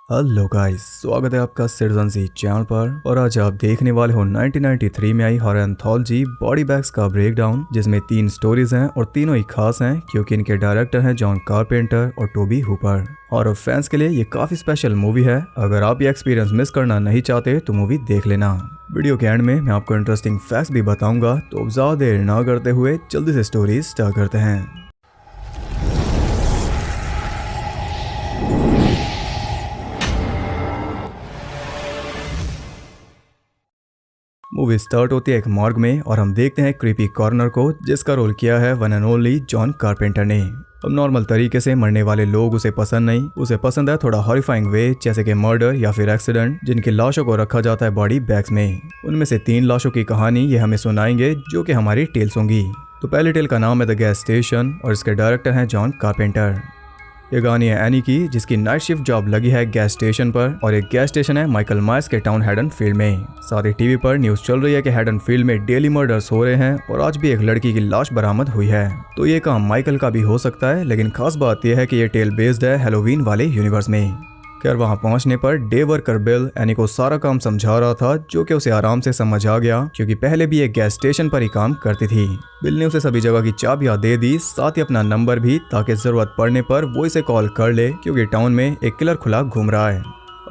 Hello guys, स्वागत है आपका सिटीजन सी चैनल पर। और आज आप देखने वाले हो 1993 में आई हॉरर एंथोलॉजी बॉडी बैग्स का ब्रेकडाउन, जिसमें 3 स्टोरीज हैं और तीनों ही खास हैं क्योंकि इनके डायरेक्टर हैं जॉन कारपेंटर और टोबी हुपर। हॉरर फैंस के लिए ये काफी स्पेशल मूवी है। अगर आप ये एक्सपीरियंस मिस करना नहीं चाहते तो मूवी देख लेना। वीडियो के एंड में मैं आपको इंटरेस्टिंग फैक्ट्स भी बताऊंगा, तो अब ज्यादा देर ना करते हुए जल्दी से स्टोरी स्टार्ट करते हैं। मूवी स्टार्ट होती है एक मॉर्ग में और हम देखते हैं क्रीपी कॉर्नर को, जिसका रोल किया है one and only John carpenter ने। अब नॉर्मल तरीके से मरने वाले लोग उसे पसंद नहीं, उसे पसंद है थोड़ा हॉरिफाइंग वे, जैसे कि मर्डर या फिर एक्सीडेंट, जिनकी लाशों को रखा जाता है बॉडी बैग्स में। उनमें से 3 लाशों की कहानी ये हमें सुनाएंगे, जो कि हमारी टेल्स होंगी। तो पहली टेल का नाम है द गैस स्टेशन और इसके डायरेक्टर हैं जॉन कारपेंटर। ये कहानी है एनी की, जिसकी नाइट शिफ्ट जॉब लगी है गैस स्टेशन पर, और एक गैस स्टेशन है माइकल मायर्स के टाउन हेडनफील्ड में। साथ ही टीवी पर न्यूज चल रही है कि हेडनफील्ड में डेली मर्डर्स हो रहे हैं और आज भी एक लड़की की लाश बरामद हुई है। तो ये काम माइकल का भी हो सकता है, लेकिन खास बात यह है कि ये टेल बेस्ड है हैलोवीन वाले यूनिवर्स में। खैर, वहां पहुंचने per day worker bill any को सारा काम समझा रहा था, जो कि उसे आराम से समझ आ गया क्योंकि पहले भी एक गैस स्टेशन पर ही काम करती थी। बिल ने उसे सभी जगह की चाबियां दे दी, साथ ही अपना नंबर भी, ताकि जरूरत पड़ने पर वो इसे कॉल कर ले क्योंकि टाउन में एक किलर खुला घूम रहा है।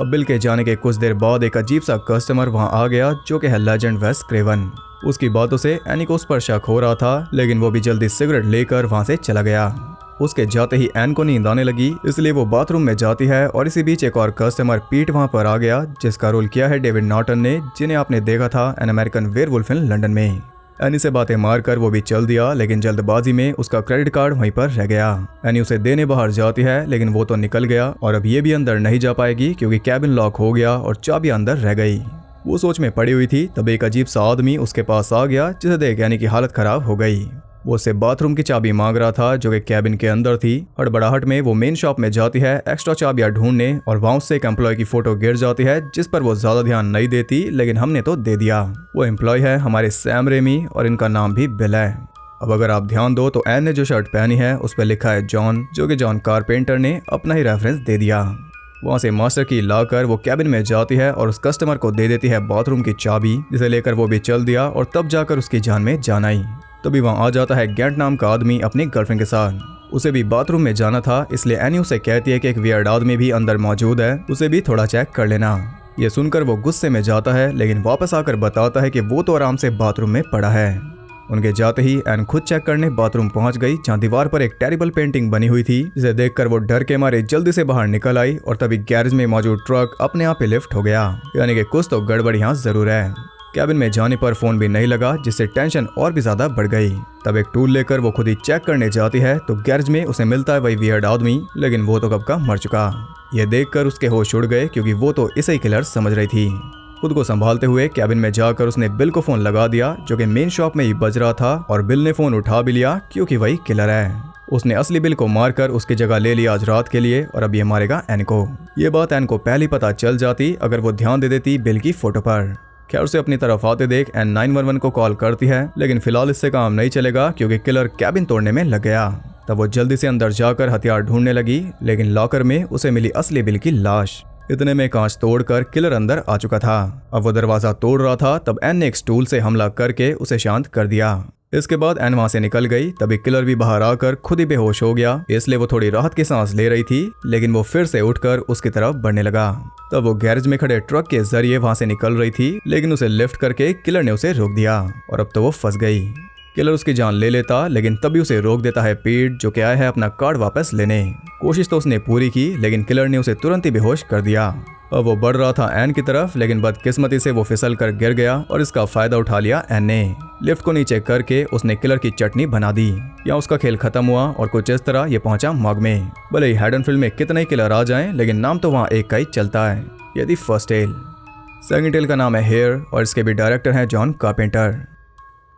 अब बिल के जाने के कुछ देर बाद एक अजीब सा कस्टमर वहाँ आ गया, जो कि है लेजेंड वेस क्रेवन। उसकी बातों से एनी को उस पर शक हो रहा था, लेकिन वो भी जल्दी सिगरेट लेकर वहाँ से चला गया। उसके जाते ही एन को नींद आने लगी, इसलिए वो बाथरूम में जाती है और इसी बीच एक और कस्टमर पीट वहां पर आ गया, जिसका रोल किया है डेविड नॉर्टन ने, जिन्हें आपने देखा था an American werewolf in London में। एनी से बातें मारकर वो भी चल दिया, लेकिन जल्दबाजी में उसका क्रेडिट कार्ड वहीं पर रह गया। एनी उसे देने बाहर जाती है, लेकिन वो तो निकल गया और अब ये भी अंदर नहीं जा पाएगी क्योंकि कैबिन लॉक हो गया और चाबी अंदर रह गई। वो सोच में पड़ी हुई थी, तब एक अजीब सा आदमी उसके पास आ गया, जिसे देख एनी की हालत खराब हो गई। वो उससे बाथरूम की चाबी मांग रहा था, जो कि कैबिन के अंदर थी। हड़बड़ाहट में वो मेन शॉप में जाती है एक्स्ट्रा चाबियां ढूंढने, और वहां उससे एक एम्प्लॉय की फोटो गिर जाती है, जिस पर वो ज्यादा ध्यान नहीं देती, लेकिन हमने तो दे दिया। वो एम्प्लॉय है हमारे सैम रेमी और इनका नाम भी बिल है। अब अगर आप ध्यान दो तो एन ने जो शर्ट पहनी है उस पर लिखा है जॉन, जो कि जॉन कारपेंटर ने अपना ही रेफरेंस दे दिया। वहाँ से मास्टर की लाकर वो कैबिन में जाती है और उस कस्टमर को दे देती है बाथरूम की चाबी, जिसे लेकर वो भी चल दिया और तब जाकर उसकी जान में जान आई। तभी वहाँ आ जाता है गेंट नाम का आदमी अपनी गर्लफ्रेंड के साथ। उसे भी बाथरूम में जाना था, इसलिए एनी उसे कहती है कि एक वियर्ड आदमी भी अंदर मौजूद है, उसे भी थोड़ा चेक कर लेना। ये सुनकर वो गुस्से में जाता है, लेकिन वापस आकर बताता है कि वो तो आराम से बाथरूम में पड़ा है। उनके जाते ही एन खुद चेक करने बाथरूम पहुंच गई, जहां दीवार पर एक टेरिबल पेंटिंग बनी हुई थी, जिसे देखकर वो डर के मारे जल्दी से बाहर निकल आई और तभी गैरेज में मौजूद ट्रक अपने आप ही लिफ्ट हो गया। यानी कि कुछ तो गड़बड़ यहाँ जरूर है। कैबिन में जाने पर फोन भी नहीं लगा, जिससे टेंशन और भी ज्यादा बढ़ गई। तब एक टूल लेकर वो खुद ही चेक करने जाती है तो गैरेज में उसे मिलता है वही वियर्ड आदमी, लेकिन वो तो कब का मर चुका। ये देखकर उसके होश उड़ गए क्योंकि वो तो इसे ही किलर समझ रही थी। खुद को संभालते हुए कैबिन में जाकर उसने बिल को फोन लगा दिया, जो कि मेन शॉप में ही बज रहा था, और बिल ने फोन उठा भी लिया क्योंकि वही किलर है। उसने असली बिल को मारकर उसकी जगह ले लिया आज रात के लिए, और अब ये मारेगा एन को। ये बात एन को पहले पता चल जाती अगर वो ध्यान दे देती बिल की फोटो पर। खैर, उसे अपनी तरफ आते देख एन 911 को कॉल करती है, लेकिन फिलहाल इससे काम नहीं चलेगा क्योंकि किलर कैबिन तोड़ने में लग गया। तब वो जल्दी से अंदर जाकर हथियार ढूंढने लगी, लेकिन लॉकर में उसे मिली असली बिल की लाश। इतने में कांच तोड़कर किलर अंदर आ चुका था। अब वो दरवाजा तोड़ रहा था, तब एन ने एक स्टूल से हमला करके उसे शांत कर दिया। इसके बाद एन वहां से निकल गई। तभी किलर भी बाहर आकर खुद ही बेहोश हो गया, इसलिए वो थोड़ी राहत की सांस ले रही थी, लेकिन वो फिर से उठकर उसकी तरफ बढ़ने लगा। तब वो गैरेज में खड़े ट्रक के जरिए वहां से निकल रही थी, लेकिन उसे लिफ्ट करके किलर ने उसे रोक दिया और अब तो वो फंस गई। किलर उसकी जान ले लेता, लेकिन तभी उसे रोक देता है पीट, जो कि आया है अपना कार्ड वापस लेने। कोशिश तो उसने पूरी की, लेकिन किलर ने उसे तुरंत ही बेहोश कर दिया। अब वो बढ़ रहा था एन की तरफ, लेकिन बदकिस्मती से वो फिसल कर गिर गया और इसका फायदा उठा लिया एन ने। लिफ्ट को नीचे करके उसने किलर की चटनी बना दी। यहाँ उसका खेल खत्म हुआ और कुछ इस तरह ये पहुंचा मॉग में। भले ही हेडनफील्ड में कितने ही किलर आ जाएं, लेकिन नाम तो वहाँ एक का ही चलता है, यदि फर्स्ट टेल। सेकंड टेल का नाम है हेयर और इसके भी डायरेक्टर हैं जॉन कारपेंटर।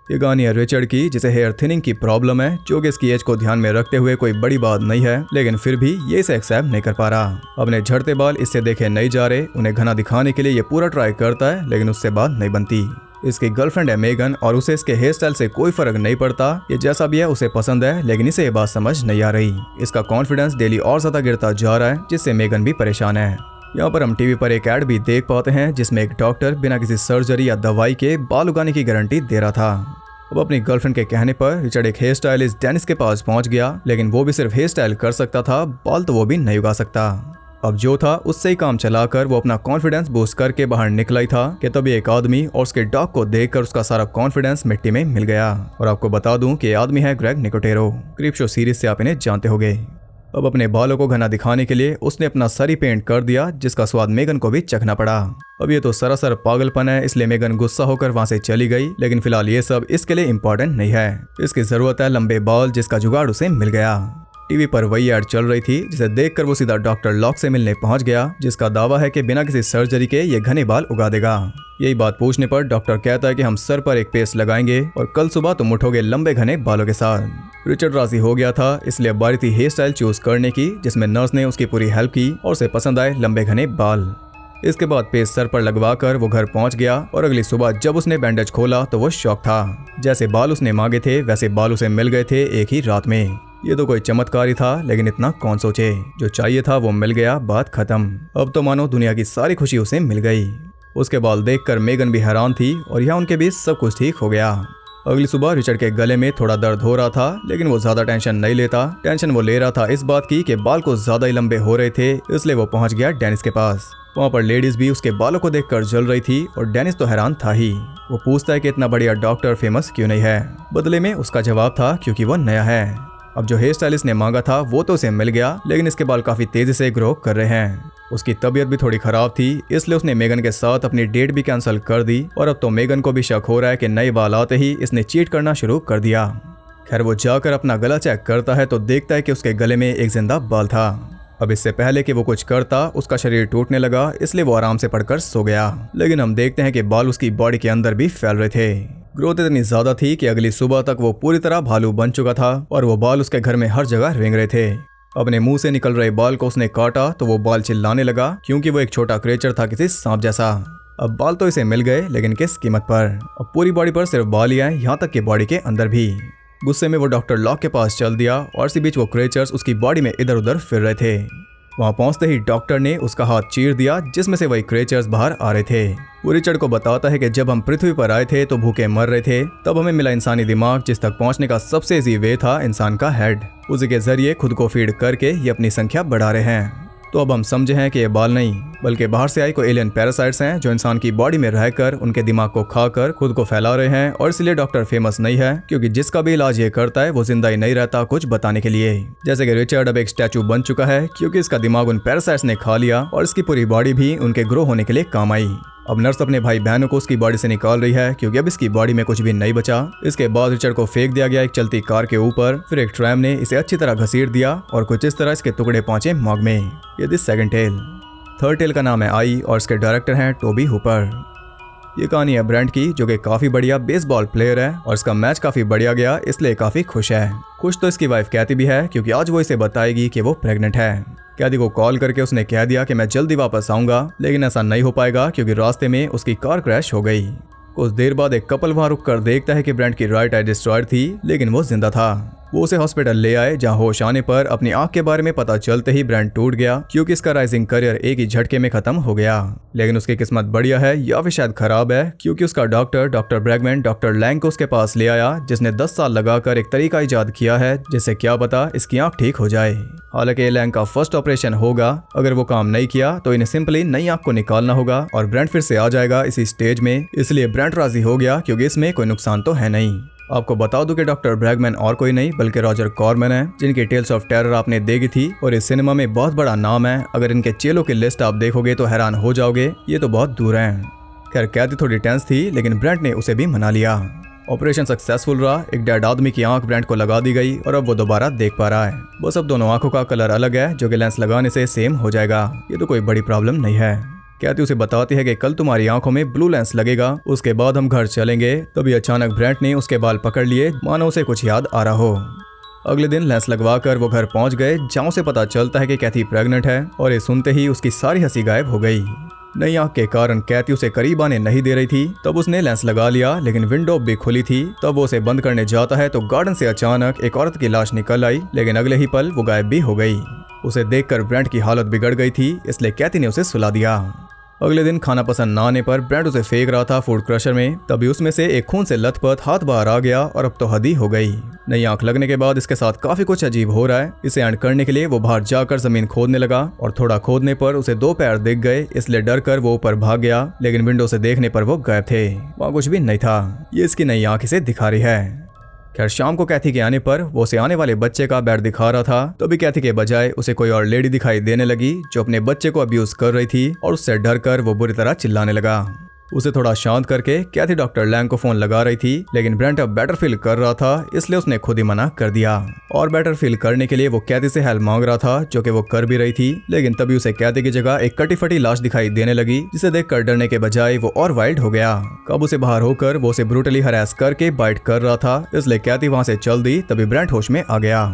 ये कहानी है रिचर्ड की, जिसे हेयर थिनिंग की प्रॉब्लम है, जो कि इसकी एज को ध्यान में रखते हुए कोई बड़ी बात नहीं है, लेकिन फिर भी ये इसे एक्सेप्ट नहीं कर पा रहा। अपने झड़ते बाल इससे देखे नहीं जा रहे, उन्हें घना दिखाने के लिए ये पूरा ट्राई करता है, लेकिन उससे बात नहीं बनती। इसकी गर्लफ्रेंड है मेगन और उसे इसके हेयर स्टाइल से कोई फर्क नहीं पड़ता। ये जैसा भी है उसे पसंद है, लेकिन इसे ये बात समझ नहीं आ रही। इसका कॉन्फिडेंस डेली और ज्यादा गिरता जा रहा है, जिससे मेगन भी परेशान है। यहाँ पर हम टीवी पर एक ऐड भी देख पाते हैं जिसमें एक डॉक्टर बिना किसी सर्जरी या दवाई के बाल उगाने की गारंटी दे रहा था। अब अपनी गर्लफ्रेंड के कहने पर रिचर्ड एक हेयर स्टाइलिस्ट डेनिस के पास पहुंच गया, लेकिन वो भी सिर्फ हेयर स्टाइल कर सकता था, बाल तो वो भी नहीं उगा सकता। अब जो था उससे ही काम चलाकर वो अपना कॉन्फिडेंस बूस्ट करके बाहर निकला ही था कि तभी एक आदमी और उसके डॉग को देखकर उसका सारा कॉन्फिडेंस मिट्टी में मिल गया। और आपको बता दूं कि ये आदमी है ग्रेग निकोटेरो। क्रीपशो सीरीज से आप इन्हें जानते होंगे। अब अपने बालों को घना दिखाने के लिए उसने अपना सर ही पेंट कर दिया, जिसका स्वाद मेगन को भी चखना पड़ा। अब ये तो सरासर पागलपन है, इसलिए मेगन गुस्सा होकर वहां से चली गई। लेकिन फिलहाल ये सब इसके लिए इम्पोर्टेंट नहीं है। इसकी जरूरत है लंबे बाल, जिसका जुगाड़ उसे मिल गया। टीवी पर वही ऐड चल रही थी, जिसे देखकर वो सीधा डॉक्टर लॉक से मिलने पहुंच गया, जिसका दावा है कि बिना किसी सर्जरी के ये घने बाल उगा देगा। यही बात पूछने पर डॉक्टर कहता है कि हम सर पर एक पेस्ट लगाएंगे और कल सुबह तुम उठोगे लंबे घने बालों के साथ। रिचर्ड राजी हो गया था, इसलिए बारी थी हेयर स्टाइल चूज करने की, जिसमें नर्स ने उसकी पूरी हेल्प की और उसे पसंद आए लंबे घने बाल। इसके बाद पेस्ट सर पर लगवाकर वो घर पहुंच गया और अगली सुबह जब उसने बैंडेज खोला तो वो शॉक था। जैसे बाल उसने मांगे थे वैसे बाल उसे मिल गए थे एक ही रात में। ये तो कोई चमत्कार ही था, लेकिन इतना कौन सोचे। जो चाहिए था वो मिल गया, बात खत्म। अब तो मानो दुनिया की सारी खुशी उसे मिल गई। उसके बाल देखकर मेगन भी हैरान थी और यहाँ उनके बीच सब कुछ ठीक हो गया। अगली सुबह रिचर्ड के गले में थोड़ा दर्द हो रहा था, लेकिन वो ज्यादा टेंशन नहीं लेता। टेंशन वो ले रहा था इस बात की कि बाल को ज्यादा ही लंबे हो रहे थे, इसलिए वो पहुंच गया डेनिस के पास। वहाँ पर लेडीज भी उसके बालों को देखकर जल रही थी और डेनिस तो हैरान था ही। वो पूछता है कि इतना बढ़िया डॉक्टर फेमस क्यों नहीं है। बदले में उसका जवाब था क्योंकि वो नया है। अब जो हेयर स्टाइलिस्ट ने मांगा था वो तो उसे मिल गया, लेकिन इसके बाल काफी तेजी से ग्रो कर रहे हैं। उसकी तबीयत भी थोड़ी खराब थी, इसलिए उसने मेगन के साथ अपनी डेट भी कैंसिल कर दी और अब तो मेगन को भी शक हो रहा है कि नए बाल आते ही इसने चीट करना शुरू कर दिया। खैर वो जाकर अपना गला चेक करता है तो देखता है कि उसके गले में एक जिंदा बाल था। अब इससे पहले कि वो कुछ करता उसका शरीर टूटने लगा, इसलिए वो आराम से पड़कर सो गया। लेकिन हम देखते हैं कि बाल उसकी बॉडी के अंदर भी फैल रहे थे। ग्रोथ इतनी ज्यादा थी कि अगली सुबह तक वो पूरी तरह भालू बन चुका था और वो बाल उसके घर में हर जगह रेंग रहे थे। अपने मुंह से निकल रहे बाल को उसने काटा तो वो बाल चिल्लाने लगा, क्योंकि वो एक छोटा क्रिएचर था किसी सांप जैसा। अब बाल तो इसे मिल गए, लेकिन किस कीमत पर। अब पूरी बॉडी पर सिर्फ बाल ही हैं, यहाँ तक कि बॉडी के अंदर भी। गुस्से में वो डॉक्टर लॉक के पास चल दिया और इसी बीच वो क्रिएचर्स उसकी बॉडी में इधर उधर फिर रहे थे। वहां पहुंचते ही डॉक्टर ने उसका हाथ चीर दिया, जिसमें से वही क्रिएचर्स बाहर आ रहे थे। वो रिचर्ड को बताता है कि जब हम पृथ्वी पर आए थे तो भूखे मर रहे थे, तब हमें मिला इंसानी दिमाग, जिस तक पहुंचने का सबसे इजी वे था इंसान का हेड। उसी के जरिए खुद को फीड करके ये अपनी संख्या बढ़ा रहे हैं। तो अब हम समझे हैं कि ये बाल नहीं बल्कि बाहर से आए कोई एलियन पैरासाइट्स हैं, जो इंसान की बॉडी में रहकर उनके दिमाग को खाकर खुद को फैला रहे हैं। और इसलिए डॉक्टर फेमस नहीं है, क्योंकि जिसका भी इलाज ये करता है वो जिंदा ही नहीं रहता कुछ बताने के लिए। जैसे कि रिचर्ड अब एक स्टैचू बन चुका है, क्योंकि इसका दिमाग उन पैरासाइट्स ने खा लिया और इसकी पूरी बॉडी भी उनके ग्रो होने के लिए काम आई। अब नर्स अपने भाई बहनों को उसकी बॉडी से निकाल रही है, क्योंकि अब इसकी बॉडी में कुछ भी नहीं बचा। इसके बाद रिचर्ड को फेंक दिया गया एक चलती कार के ऊपर। फिर एक ट्रैम ने इसे अच्छी तरह घसीट दिया और कुछ इस तरह इसके टुकड़े पहुंचे मॉग में। ये थी सेकंड टेल। थर्ड टेल का नाम है आई और इसके डायरेक्टर हैं टोबी हुपर। ये कहानी है ब्रेंट की, जो कि काफी बढ़िया बेसबॉल प्लेयर है और इसका मैच काफी बढ़िया गया, इसलिए काफी खुश है। खुश तो इसकी वाइफ कैथी भी है, क्योंकि आज वो इसे बताएगी कि वो प्रेग्नेंट है। कैथी को कॉल करके उसने कह दिया कि मैं जल्दी वापस आऊंगा, लेकिन ऐसा नहीं हो पाएगा क्योंकि रास्ते में उसकी कार क्रैश हो गई। कुछ देर बाद एक कपल वहां रुककर देखता है कि ब्रेंट की राइट आई डिस्ट्रॉयड थी, लेकिन वो जिंदा था। वो उसे हॉस्पिटल ले आए, जहां होश आने पर अपनी आंख के बारे में पता चलते ही ब्रेंट टूट गया, क्योंकि इसका राइजिंग करियर एक ही झटके में खत्म हो गया। लेकिन उसकी किस्मत बढ़िया है या फिर शायद खराब है, क्योंकि उसका डॉक्टर ब्रैगमैन डॉक्टर लैंग को उसके पास ले आया, जिसने 10 साल लगाकर एक तरीका इजाद किया है जिससे क्या पता इसकी आंख ठीक हो जाए। हालांकि लैंग का फर्स्ट ऑपरेशन होगा, अगर वो काम नहीं किया तो इन्हें सिंपली नई आंख को निकालना होगा और ब्रेंट फिर से आ जाएगा इसी स्टेज में। इसलिए ब्रेंट राजी हो गया, क्योंकि इसमें कोई नुकसान तो है नहीं। आपको बता दूं कि डॉक्टर ब्रैगमैन और कोई नहीं बल्कि रॉजर कॉर्मन है, जिनकी टेल्स ऑफ टेरर आपने देखी थी और इस सिनेमा में बहुत बड़ा नाम है। अगर इनके चेलों की लिस्ट आप देखोगे तो हैरान हो जाओगे, ये तो बहुत दूर हैं। खैर कैथी थोड़ी टेंस थी, लेकिन ब्रेंट ने उसे भी मना लिया। ऑपरेशन सक्सेसफुल रहा। एक डेड आदमी की आंख ब्रेंट को लगा दी गई और अब वो दोबारा देख पा रहा है। बस अब दोनों आंखों का कलर अलग है, जो कि लेंस लगाने से सेम हो जाएगा। ये तो कोई बड़ी प्रॉब्लम नहीं है। कैथी उसे बताती है कि कल तुम्हारी आंखों में ब्लू लेंस लगेगा, उसके बाद हम घर चलेंगे। तभी अचानक ब्रेंट ने उसके बाल पकड़ लिए, मानो उसे कुछ याद आ रहा हो। अगले दिन लेंस लगवाकर वो घर पहुंच गए, जहां से पता चलता है कि कैथी प्रेग्नेंट है और ये सुनते ही उसकी सारी हंसी गायब हो गई। नई आंख के कारण कैथी उसे करीब आने नहीं दे रही थी, तब उसने लेंस लगा लिया, लेकिन विंडो भी खुली थी। तब वो उसे बंद करने जाता है तो गार्डन से अचानक एक औरत की लाश निकल आई, लेकिन अगले ही पल वो गायब भी हो गई। उसे देखकर ब्रेंट की हालत बिगड़ गई थी, इसलिए कैथी ने उसे सुला दिया। अगले दिन खाना पसंद ना आने पर ब्रेंट उसे फेंक रहा था फूड क्रशर में, तभी उसमें से एक खून से लथपथ हाथ बाहर आ गया और अब तो हद ही हो गई। नई आंख लगने के बाद इसके साथ काफी कुछ अजीब हो रहा है। इसे एंड करने के लिए वो बाहर जाकर जमीन खोदने लगा और थोड़ा खोदने पर उसे 2 पैर दिख गए, इसलिए डर कर वो ऊपर भाग गया, लेकिन विंडो से देखने पर वो गायब थे। वहाँ कुछ भी नहीं था। ये इसकी नई आंख इसे दिखा रही है। खैर शाम को कैथी के आने पर वो उसे आने वाले बच्चे का बेड दिखा रहा था, तो भी कैथी के बजाय उसे कोई और लेडी दिखाई देने लगी जो अपने बच्चे को अब्यूज कर रही थी और उससे डर कर वो बुरी तरह चिल्लाने लगा। उसे थोड़ा शांत करके कैथी डॉक्टर लैंग को फोन लगा रही थी, लेकिन ब्रेंट अब बेटर फील कर रहा था, इसलिए उसने खुद ही मना कर दिया। और बेटर फील करने के लिए वो कैथी से हेल्प मांग रहा था, जो कि वो कर भी रही थी, लेकिन तभी उसे कैथी की जगह एक कटी फटी लाश दिखाई देने लगी, जिसे देखकर डरने के बजाय वो और वाइल्ड हो गया। कब उसे बाहर होकर वो उसे ब्रूटली हरास करके बाइट कर रहा था, इसलिए कैथी वहां से चल दी। तभी ब्रेंट होश में आ गया।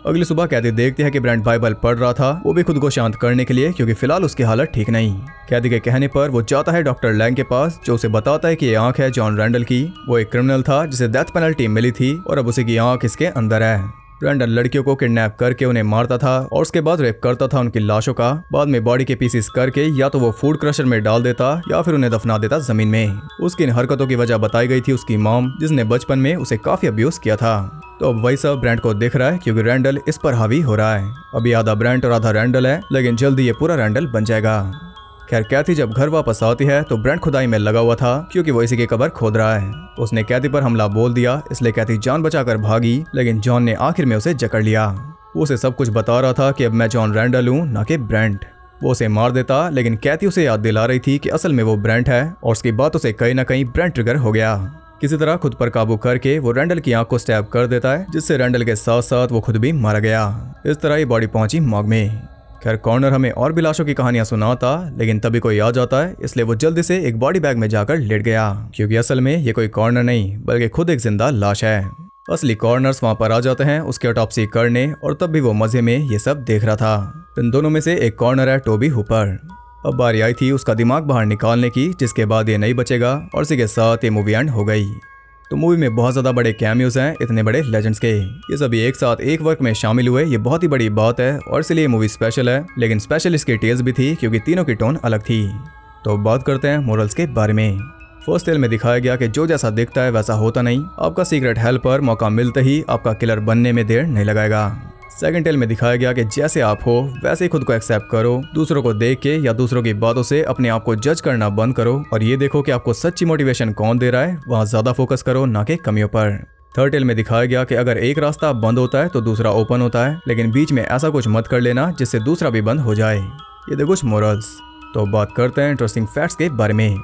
अगली सुबह कैथी देखती है कि ब्रेंट बाइबल पढ़ रहा था, वो भी खुद को शांत करने के लिए, क्योंकि फिलहाल उसकी हालत ठीक नहीं। कैथी के कहने पर वो जाता है डॉक्टर लैंग के पास, जो उसे बताता है कि ये आंख है जॉन रैंडल की। वो एक क्रिमिनल था जिसे डेथ पेनल्टी मिली थी और अब उसी की आंख इसके अंदर है। रैंडल लड़कियों को किडनैप करके उन्हें मारता था और उसके बाद रेप करता था उनकी लाशों का। बाद में बॉडी के पीसेस करके या तो वो फूड क्रशर में डाल देता या फिर उन्हें दफना देता जमीन में। उसकी इन हरकतों की वजह बताई गई थी उसकी मॉम, जिसने बचपन में उसे काफी अब्यूज किया था। तो अब वही सब ब्रेंट को दिख रहा है, क्योंकि रैंडल इस पर हावी हो रहा है। अभी आधा ब्रेंट और आधा रैंडल है, लेकिन जल्दी ये पूरा रैंडल बन जाएगा। खैर कैथी जब घर वापस आती है तो ब्रेंट खुदाई में लगा हुआ था, क्योंकि वो इसी की कब्र खोद रहा है। उसने कैथी पर हमला बोल दिया, इसलिए कैथी जान बचाकर भागी, लेकिन जॉन ने आखिर में उसे जकड़ लिया। वो उसे सब कुछ बता रहा था कि अब मैं जॉन रैंडल हूँ, ना कि ब्रेंट। वो उसे मार देता, लेकिन कैथी उसे याद दिला रही थी कि असल में वो ब्रेंट है, और उसकी बातों से कहीं ना कहीं ब्रेंट ट्रिगर हो गया। किसी तरह खुद पर काबू करके वो रैंडल की आंख को स्टैब कर देता है, जिससे रैंडल के साथ साथ वो खुद भी मारा गया। इस तरह ये बॉडी पहुंची मॉर्ग में। खैर कॉर्नर हमें और भी लाशों की कहानियां सुनाता, लेकिन तभी कोई आ जाता है, इसलिए वो जल्दी से एक बॉडी बैग में जाकर लेट गया, क्योंकि असल में ये कोई कॉर्नर नहीं बल्कि खुद एक जिंदा लाश है। असली कॉर्नर्स वहां पर आ जाते हैं उसके ऑटोप्सी करने, और तब भी वो मजे में ये सब देख रहा था। इन दोनों में से एक कॉर्नर है टोबी हुपर। अब बारी आई थी उसका दिमाग बाहर निकालने की, जिसके बाद ये नहीं बचेगा और इसी के साथ ये मूवी एंड हो गई। तो मूवी में बहुत ज़्यादा बड़े कैमियोज हैं इतने बड़े लेजेंड्स के। ये सभी एक साथ एक वर्क में शामिल हुए, ये बहुत ही बड़ी बात है और इसलिए मूवी स्पेशल है। लेकिन स्पेशल इसकी टेल्स भी थी, क्योंकि तीनों की टोन अलग थी। तो बात करते हैं मोरल्स के बारे में। फर्स्ट टेल में दिखाया गया कि जो जैसा दिखता है वैसा होता नहीं। आपका सीक्रेट हेल्प पर मौका मिलते ही आपका किलर बनने में देर नहीं लगाएगा। सेकंड टेल में दिखाया गया कि जैसे आप हो वैसे ही खुद को एक्सेप्ट करो। दूसरों को देख के या दूसरों की बातों से अपने आप को जज करना बंद करो, और ये देखो कि आपको सच्ची मोटिवेशन कौन दे रहा है, वहाँ ज्यादा फोकस करो, ना कि कमियों पर। थर्ड टेल में दिखाया गया कि अगर एक रास्ता बंद होता है तो दूसरा ओपन होता है, लेकिन बीच में ऐसा कुछ मत कर लेना जिससे दूसरा भी बंद हो जाए। ये थे कुछ मोरल्स। तो बात करते हैं इंटरेस्टिंग फैक्ट्स के बारे में।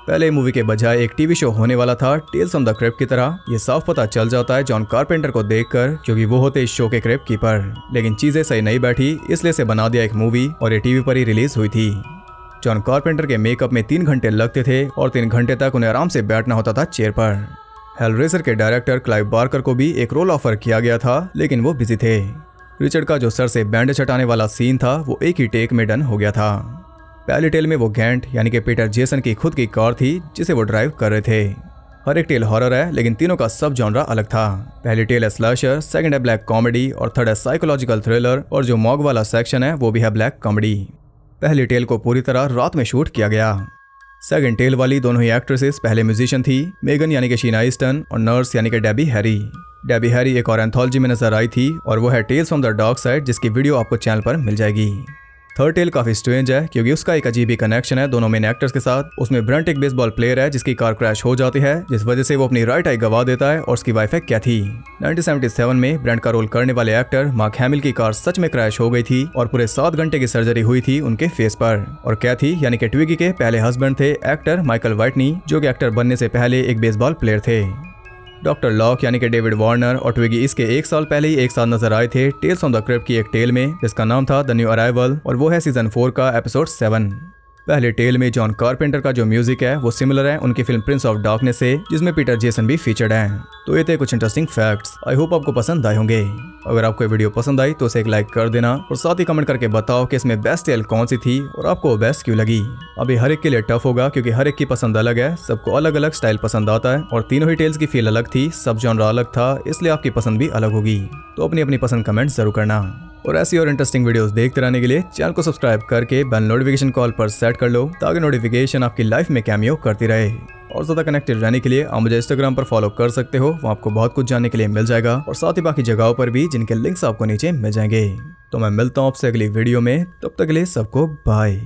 पहले मूवी के बजाय एक टीवी शो होने वाला था टेल्स फ्रॉम द क्रिप्ट की तरह। ये साफ पता चल जाता है जॉन कारपेंटर को देखकर, क्योंकि वो होते इस शो के क्रिप्ट कीपर। लेकिन चीजें सही नहीं बैठी, इसलिए इसे बना दिया एक मूवी, और ये टीवी पर ही रिलीज हुई थी। जॉन कारपेंटर के मेकअप में 3 घंटे लगते थे और 3 घंटे तक उन्हें आराम से बैठना होता था चेयर पर। हेलरेजर के डायरेक्टर क्लाइव बार्कर को भी एक रोल ऑफर किया गया था, लेकिन वो बिजी थे। रिचर्ड का जो सर से बैंडेज हटाने वाला सीन था वो एक ही टेक में डन हो गया था। पहली टेल में वो गैंट यानी कि पीटर जेसन की खुद की कार थी जिसे वो ड्राइव कर रहे थे। हर एक टेल हॉरर है, लेकिन तीनों का सब जॉनरा अलग था। पहली टेल है स्लैशर, सेकंड है ब्लैक कॉमेडी, और थर्ड है साइकोलॉजिकल थ्रिलर, और जो मॉग वाला सेक्शन है वो भी है ब्लैक कॉमेडी। पहली टेल को पूरी तरह रात में शूट किया गया। सेकंड टेल वाली दोनों ही एक्ट्रेसेस पहले म्यूजिशियन थी, मेगन यानी कि शीना ईस्टन, और नर्स यानी कि डेबी हैरी। डेबी हैरी एक और एंथोलॉजी में नजर आई थी, और वो है tales from the dark side, जिसकी वीडियो आपको चैनल पर मिल जाएगी। थर्ड टेल काफी स्ट्रेंज है, क्योंकि उसका एक अजीब ही कनेक्शन है दोनों मेन एक्टर्स के साथ। उसमें ब्रंट एक बेसबॉल प्लेयर है जिसकी कार क्रैश हो जाती है, जिस वजह से वो अपनी राइट आई गवा देता है, और उसकी वाइफ है कैथी। 1977 में ब्रंट का रोल करने वाले एक्टर मार्क हैमिल की कार सच में क्रैश हो गई थी, और पूरे 7 घंटे की सर्जरी हुई थी उनके फेस पर। और कैथी यानी कि ट्विगी के पहले हस्बैंड थे एक्टर माइकल व्हाइटनी, जो कि एक्टर बनने से पहले एक बेसबॉल प्लेयर थे। डॉक्टर लॉक यानी कि डेविड वार्नर और ट्विगी इसके 1 साल पहले ही एक साथ नजर आए थे टेल्स फ्रॉम द क्रिप्ट की एक टेल में, जिसका नाम था द न्यू अराइवल, और वो है सीजन 4 का एपिसोड 7। पहले टेल में जॉन कारपेंटर का जो म्यूजिक है वो सिमिलर है उनकी फिल्म प्रिंस ऑफ डार्कनेस से, जिसमें पीटर जेसन भी फीचर्ड हैं। तो ये थे कुछ इंटरेस्टिंग फैक्ट्स। आई होप आपको पसंद आए होंगे। अगर आपको ये वीडियो पसंद आई तो उसे एक लाइक कर देना, और साथ ही कमेंट करके बताओ कि इसमें बेस्ट टेल कौन सी थी और आपको वो बेस्ट क्यों लगी। अभी हर एक के लिए टफ होगा, क्योंकि हर एक की पसंद अलग है, सबको अलग अलग स्टाइल पसंद आता है, और तीनों ही टेल्स की फील अलग थी, सब जॉनरा अलग था, इसलिए आपकी पसंद भी अलग होगी। तो अपनी अपनी पसंद कमेंट जरूर करना। और ऐसी और इंटरेस्टिंग वीडियोस देखते रहने के लिए चैनल को सब्सक्राइब करके बेल नोटिफिकेशन कॉल पर सेट कर लो ताकि नोटिफिकेशन आपकी लाइफ में कैमियो करती रहे। और ज़्यादा कनेक्टेड रहने के लिए आप मुझे इंस्टाग्राम पर फॉलो कर सकते हो, वहाँ आपको बहुत कुछ जानने के लिए मिल जाएगा और साथ ही बाकी जगहों पर भी जिनके लिंक्स आपको नीचे मिल जाएंगे। तो मैं मिलता हूँ आपसे अगली वीडियो में, तब तक के लिए सबको बाय।